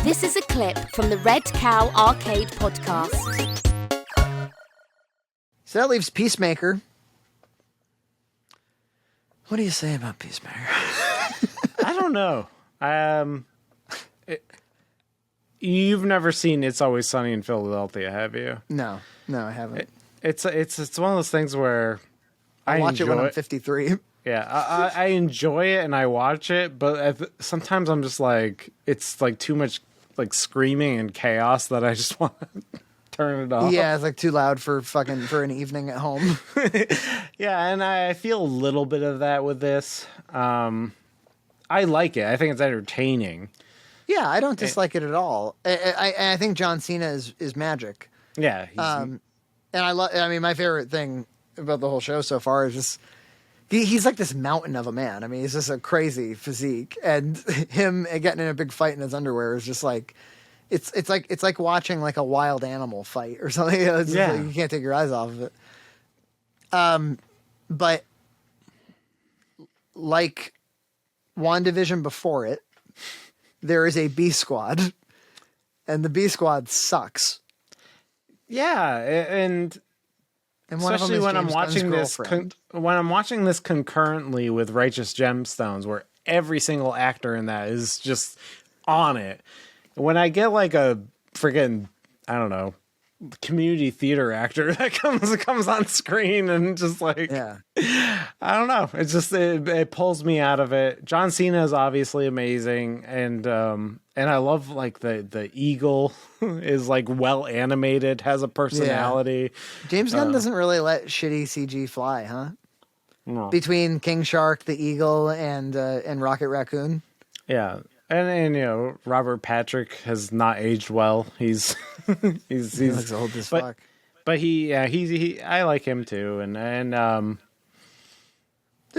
This is a clip from the Red Cow Arcade podcast. So that leaves Peacemaker. What do you say about Peacemaker? I don't know. You've never seen It's Always Sunny in Philadelphia, have you? No, I haven't. It's one of those things where I watch it when I'm 53. Yeah, I enjoy it and I watch it, but sometimes I'm just like, it's like too much like screaming and chaos that I just want to turn it off. Yeah, it's like too loud for an evening at home. Yeah, and I feel a little bit of that with this. I like it. I think it's entertaining. Yeah, I don't dislike it at all. I think John Cena is magic. Yeah, and I mean, my favorite thing about the whole show so far is just he's like this mountain of a man. I mean, he's just a crazy physique, and him getting in a big fight in his underwear is just like it's like watching like a wild animal fight or something. It's just like, you can't take your eyes off of it. But like WandaVision before it, there is a B Squad, and the B Squad sucks. Yeah, and especially when I'm watching this when I'm watching this concurrently with Righteous Gemstones, where every single actor in that is just on it. When I get like a friggin', I don't know, community theater actor that comes on screen and just like, I don't know, it's just it pulls me out of it. John Cena is obviously amazing, and I love like the eagle is like well animated, has a personality. Yeah. James Gunn doesn't really let shitty CG fly, huh? No. Between King Shark, the eagle, and Rocket Raccoon. Yeah. And you know, Robert Patrick has not aged well. He looks old as fuck. But he I like him too, and there's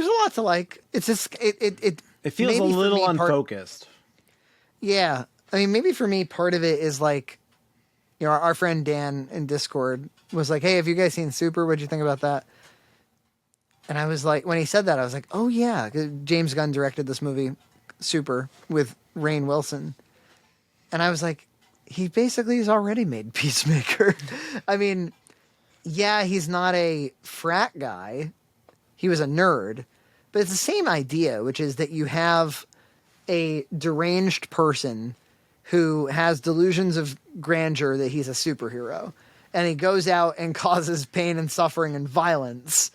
a lot to like. It's just it feels a little unfocused. Yeah, I mean, maybe for me, part of it is like, you know, our friend Dan in Discord was like, "Hey, have you guys seen Super? What'd you think about that?" And I was like, when he said that, I was like, "Oh yeah," James Gunn directed this movie, Super, with Rainn Wilson, and I was like, he basically has already made Peacemaker. I mean, yeah, he's not a frat guy. He was a nerd, but it's the same idea, which is that you have a deranged person who has delusions of grandeur that he's a superhero, and he goes out and causes pain and suffering and violence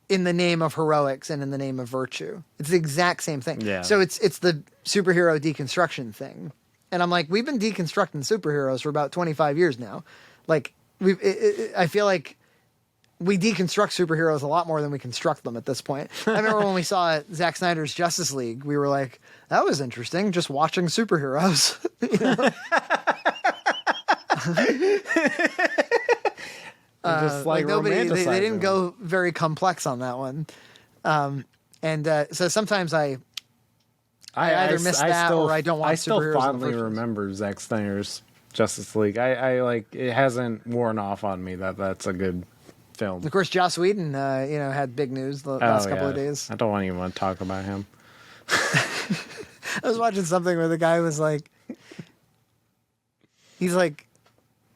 in the name of heroics and in the name of virtue. It's the exact same thing. Yeah. So it's the superhero deconstruction thing. And I'm like, we've been deconstructing superheroes for about 25 years now. Like, I feel like we deconstruct superheroes a lot more than we construct them at this point. I remember when we saw Zack Snyder's Justice League, we were like, that was interesting, just watching superheroes. Just like nobody, they didn't go very complex on that one. So sometimes I either miss that or I don't watch superheroes. I still fondly remember Zack Snyder's Justice League. I like, it hasn't worn off on me that that's a good film. Of course, Joss Whedon, had big news the last couple of days. I don't even want to talk about him. I was watching something where the guy was like, he's like,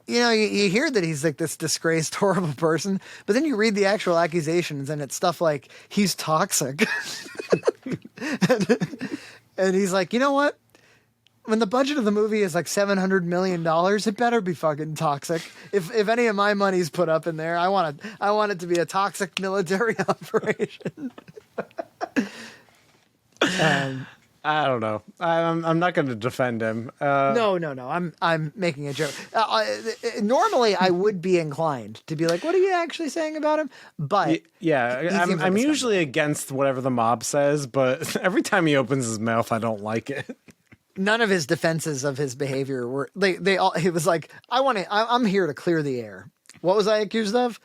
you know, you hear that he's like this disgraced, horrible person, but then you read the actual accusations and it's stuff like he's toxic. and he's like, you know what? When the budget of the movie is like $700 million, it better be fucking toxic. If any of my money's put up in there, I want it to be a toxic military operation. I don't know. I'm not going to defend him. No. I'm making a joke. Normally, I would be inclined to be like, "What are you actually saying about him?" But yeah, I'm usually against whatever the mob says, but every time he opens his mouth, I don't like it. None of his defenses of his behavior were they all. He was like, I'm here to clear the air. What was I accused of?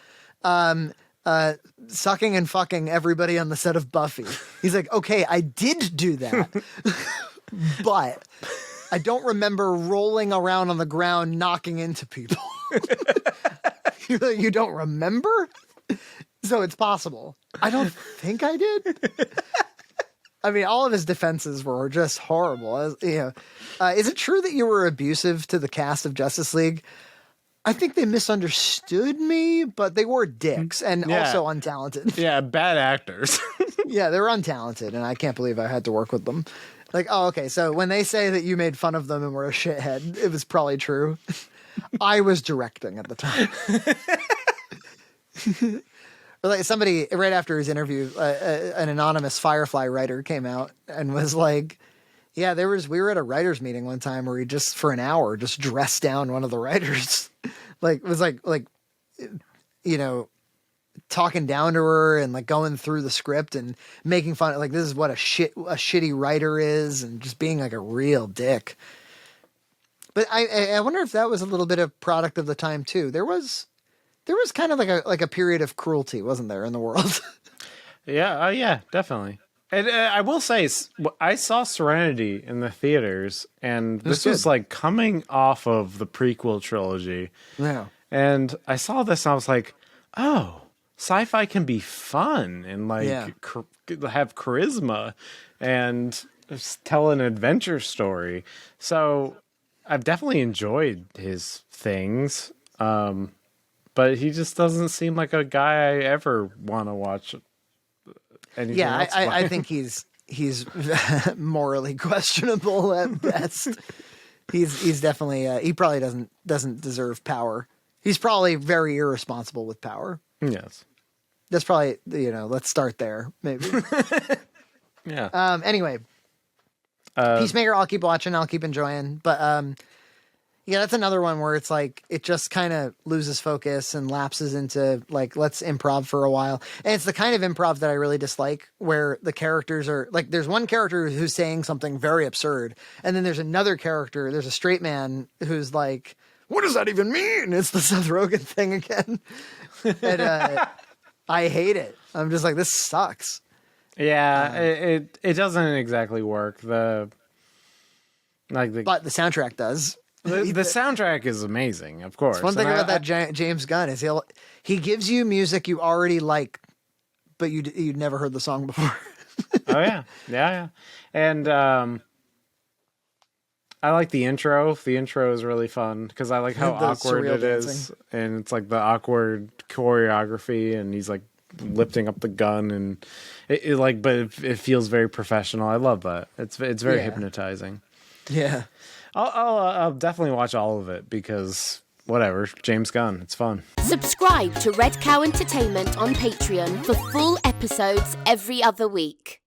Sucking and fucking everybody on the set of Buffy. He's like, okay, I did do that, but I don't remember rolling around on the ground knocking into people. You don't remember? So it's possible. I don't think I did. I mean, all of his defenses were just horrible. Is it true that you were abusive to the cast of Justice League? I think they misunderstood me, but they were dicks and also untalented. Yeah, bad actors. Yeah, they were untalented, and I can't believe I had to work with them. Like, oh, okay, so when they say that you made fun of them and were a shithead, it was probably true. I was directing at the time. Or like somebody, right after his interview, an anonymous Firefly writer came out and was like, yeah, we were at a writers meeting one time where he just, for an hour, just dressed down one of the writers. Like, it was like, you know, talking down to her and like going through the script and making fun of, like, this is what a shitty writer is, and just being like a real dick. But I wonder if that was a little bit of product of the time too. There was kind of like a period of cruelty, wasn't there, in the world? Yeah, yeah, definitely. And I will say, I saw Serenity in the theaters, and this was like coming off of the prequel trilogy. Yeah. And I saw this, and I was like, oh, sci-fi can be fun and like have charisma and tell an adventure story. So I've definitely enjoyed his things. But he just doesn't seem like a guy I ever want to watch. Yeah, I think he's morally questionable at best. He's definitely he probably doesn't deserve power. He's probably very irresponsible with power. Yes, that's probably, let's start there maybe. Yeah. Anyway, Peacemaker, I'll keep watching, I'll keep enjoying, but yeah, that's another one where it's like it just kind of loses focus and lapses into like, let's improv for a while. And it's the kind of improv that I really dislike, where the characters are like, there's one character who's saying something very absurd, and then there's another character, there's a straight man who's like, what does that even mean? It's the Seth Rogen thing again. And I hate it. I'm just like, this sucks. Yeah, it doesn't exactly work. But the soundtrack does. The soundtrack is amazing, of course. One thing about that James Gunn is he gives you music you already like, but you'd never heard the song before. Oh yeah. And I like the intro. The intro is really fun because I like how awkward it is, and it's like the awkward choreography, and he's like lifting up the gun, and it feels very professional. I love that. It's very hypnotizing. Yeah. I'll definitely watch all of it because whatever, James Gunn, it's fun. Subscribe to Red Cow Entertainment on Patreon for full episodes every other week.